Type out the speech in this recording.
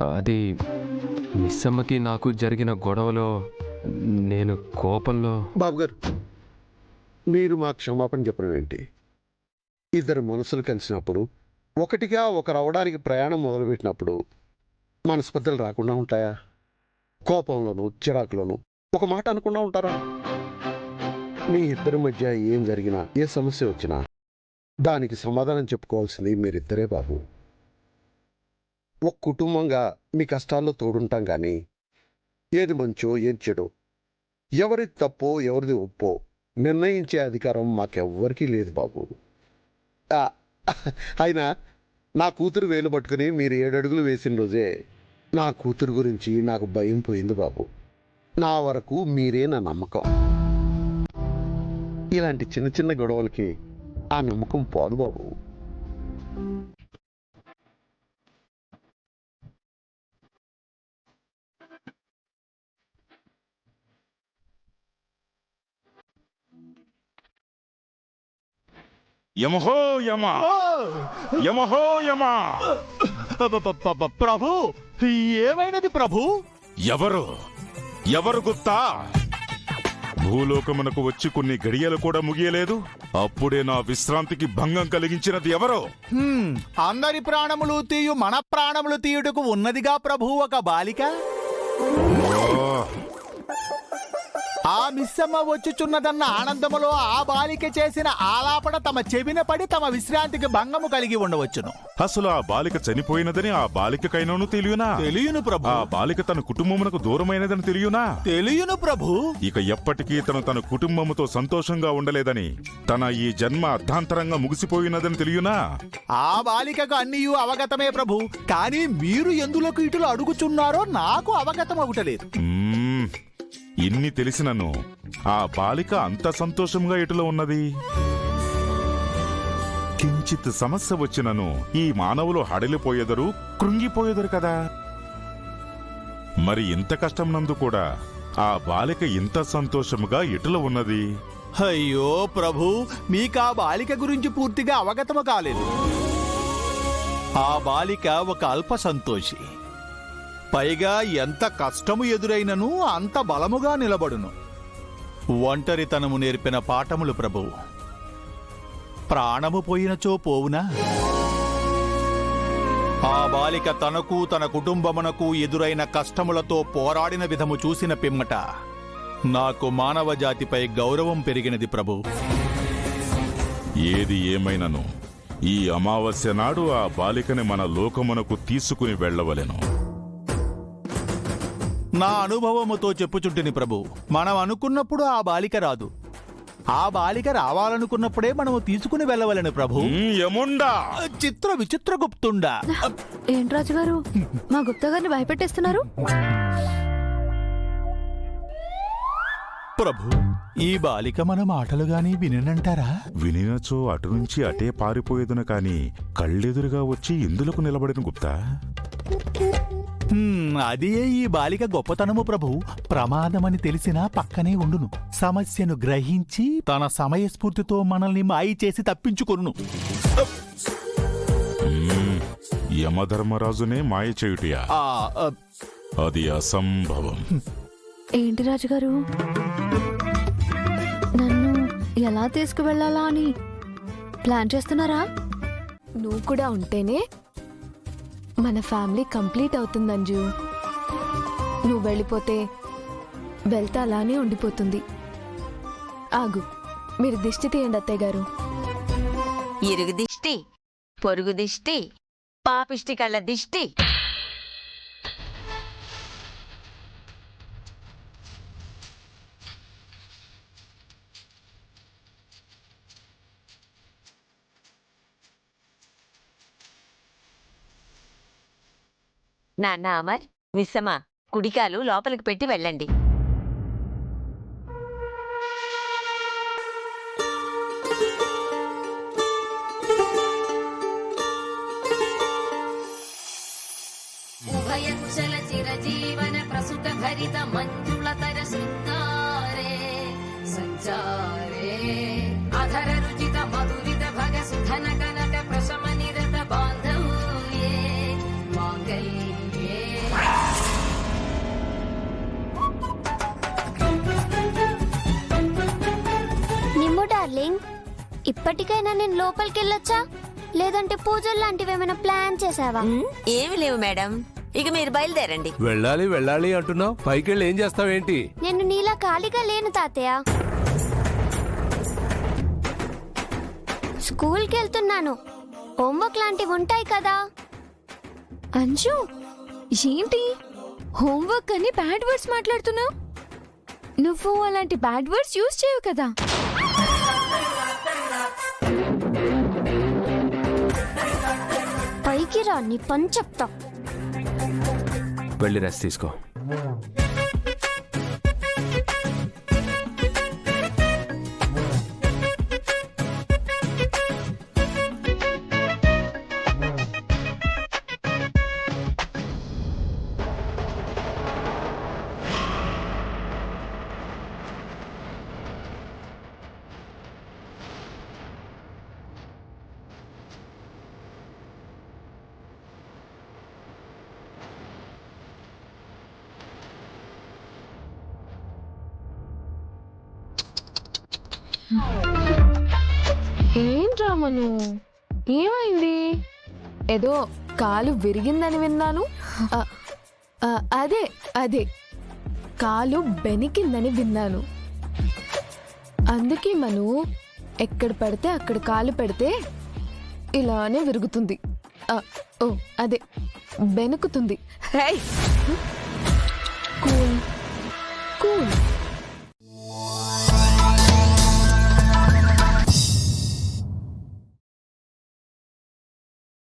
అది మిస్సమ్మకి నాకు జరిగిన గొడవలో నేను కోపంలో. బాబు గారు, మీరు మా క్షమాపణ చెప్పడం ఏంటి? ఇద్దరు మనసులు కలిసినప్పుడు, ఒకటిగా ఒకరు అవడానికి ప్రయాణం మొదలుపెట్టినప్పుడు మనస్పర్ధలు రాకుండా ఉంటాయా? కోపంలోనూ చిరాకులోనూ ఒక మాట అనకుండా ఉంటారా? మీ ఇద్దరి మధ్య ఏం జరిగినా, ఏ సమస్య వచ్చినా దానికి సమాధానం చెప్పుకోవాల్సింది మీరిద్దరే బాబు. ఒక కుటుంబంగా మీ కష్టాల్లో తోడుంటాం కానీ ఏది మంచో ఏది చెడో, ఎవరిది తప్పో ఎవరిది ఒప్పో నిర్ణయించే అధికారం మాకెవ్వరికీ లేదు బాబు. అయినా నా కూతురు వేలు పట్టుకుని మీరు 7 అడుగులు వేసిన రోజే నా కూతురు గురించి నాకు భయం పోయింది బాబు. నా వరకు మీరే నా నమ్మకం. ఇలాంటి చిన్న చిన్న గొడవలకి ఆ నమ్మకం పోదు బాబు. యమహో యమ, యమహో యమ. ప్రభు, ఏమైనది ప్రభు? ఎవరు గుప్తా? భూలోకమునకు వచ్చి కొన్ని గడియలు కూడా ముగియలేదు, అప్పుడే నా విశ్రాంతికి భంగం కలిగించినది ఎవరో? అందరి ప్రాణములు తీయు మన ప్రాణములు తీయుటకు ఉన్నదిగా ప్రభు ఒక బాలిక. ఆ మిస్సమ్మ వచ్చుచున్నదన్న ఆనందములో ఆ బాలిక చేసిన ఆలాపన తమ చెవిన పడి తమ విశ్రాంతికి భంగము కలిగి ఉండవచ్చును. అసలు ఆ బాలిక చనిపోయినదని ఆ బాలికకైనాను తెలియనా? తెలియను ప్రభు. ఆ బాలిక తన కుటుంబమునకు దూరమైనదని తెలియనా? తెలియను ప్రభు. ఇక ఎప్పటికీ తన కుటుంబముతో సంతోషంగా ఉండలేదని, తన ఈ జన్మ అర్ధాంతరంగా ముగిసిపోయినదని తెలియనా? ఆ బాలికకు అన్నియు అవగతమే ప్రభు, కానీ మీరు ఎందులకు ఇటులు అడుగుచున్నారో నాకు అవగతం అవుటలేదు. ఇన్ని తెలిసినను ఆ బాలిక అంత సంతోషంగా ఎటులో ఉన్నది? కించిత్ సమస్య వచ్చినను ఈ మానవులు హడలిపోయేదరు, కృంగిపోయేదరు కదా. మరి ఇంత కష్టం నందు కూడా ఆ బాలిక ఇంత సంతోషముగా ఎటులో ఉన్నది? అయ్యో ప్రభు, మీకా బాలిక గురించి పూర్తిగా అవగతము కాలేదు. ఆ బాలిక ఒక అల్ప సంతోషి. పైగా ఎంత కష్టము ఎదురైనను అంత బలముగా నిలబడును. ఒంటరితనము నేర్పిన పాఠములు ప్రభు. ప్రాణము పోయినచో పోవునా? ఆ బాలిక తనకు తన కుటుంబమునకు ఎదురైన కష్టములతో పోరాడిన విధము చూసిన పిమ్మట నాకు మానవ జాతిపై గౌరవం పెరిగినది ప్రభు. ఏది ఏమైనను ఈ అమావాస్య నాడు ఆ బాలికని మన లోకమునకు తీసుకుని వెళ్ళవలెను. నా అనుభవముతో చెప్పుచుంటిని ప్రభు. మనం అనుకున్నప్పుడు ఆ బాలిక రాదు, ఆ బాలిక రావాలనుకున్నప్పుడే మనము తీసుకుని వెళ్ళవలను ప్రభు. యముండా, చిత్ర విచిత్ర గుప్తుండా. ఏంటి రాజుగారు, మా గుప్తా గారిని భయపెట్టేస్తున్నారు? ప్రభు, ఈ బాలిక మన మాటలు గాని వినినంటారా? వినినచో అటు నుంచి అటే పారిపోయేదును కాని కళ్ళెదురుగా వచ్చి ఇందులకు నిలబడిన గుప్తా. అదే ఈ బాలిక గొప్పతనము ప్రభు. ప్రమాదమని తెలిసినా పక్కనే ఉండును. సమస్యను గ్రహించి తన సమయస్ఫూర్తితో మనల్ని మాయి చేసి తప్పించుకొను. యమధర్మరాజునే మాయ చేయుటయా? అది అసంభవం. ఏంటి రాజుగారు, నన్ను ఎలా తీసుకువెళ్ళాలా అని ప్లాన్ చేస్తున్నారా? నువ్వు కూడా ఉంటేనే మన ఫ్యామిలీ కంప్లీట్ అవుతుంది అంజు. నువ్వు వెళ్ళిపోతే వెళ్తా అలానే ఉండిపోతుంది. ఆగు, మీరు దిష్టి తీయండి అత్తయ్య గారు. ఇరుగు దిష్టి, పొరుగు దిష్టి, పాపిష్టి కళ్ళ దిష్టి. నాన్న అమర్, మిస్సమ్మ, కుడికాలు లోపలికి పెట్టి వెళ్ళండి. ఉభయకుశల చిరజీవన ప్రసుత భరిత మంజుళతర శృంగారే సంచారే అధర రుచిత మధురిత భగ సుధన కనక ప్రశమ నిరత బాంధవ్యే మాంగళ్యే ఇప్పటికైనా నేను లోపలికి వెళ్ళొచ్చా లేదంటే పూజలు లాంటివి ఏమైనా ప్లాన్ చేసావా? ఏమి లేవు మేడం, ఇక మీరు బయలుదేరండి. వెళ్ళాలి వెళ్ళాలి అంటున్నావు, పైకెళ్ళి ఏం చేస్తావేంటి? నేను నీలా ఖాళీగా లేను తాతయ్య. స్కూల్కి వెళ్తున్నాను. హోంవర్క్ లాంటివి ఉంటాయి కదా. అంజు ఏంటి హోంవర్క్ అని బ్యాడ్ వర్డ్స్ మాట్లాడుతున్నావు? నువ్వు అలాంటి బ్యాడ్ వర్డ్స్ యూజ్ చేయవు కదా. పైకి రా, నీ పని చెప్తా. వెళ్ళి రెస్ట్ తీసుకో. ఏం రామను, ఏమైంది? ఏదో కాలు విరిగిందని విన్నాను. అదే అదే కాలు బెనికిందని విన్నాను. అందుకే మను ఎక్కడ పడితే అక్కడ కాలు పెడితే ఇలానే విరుగుతుంది. ఓ అదే బెనుకుతుంది. హేయ్!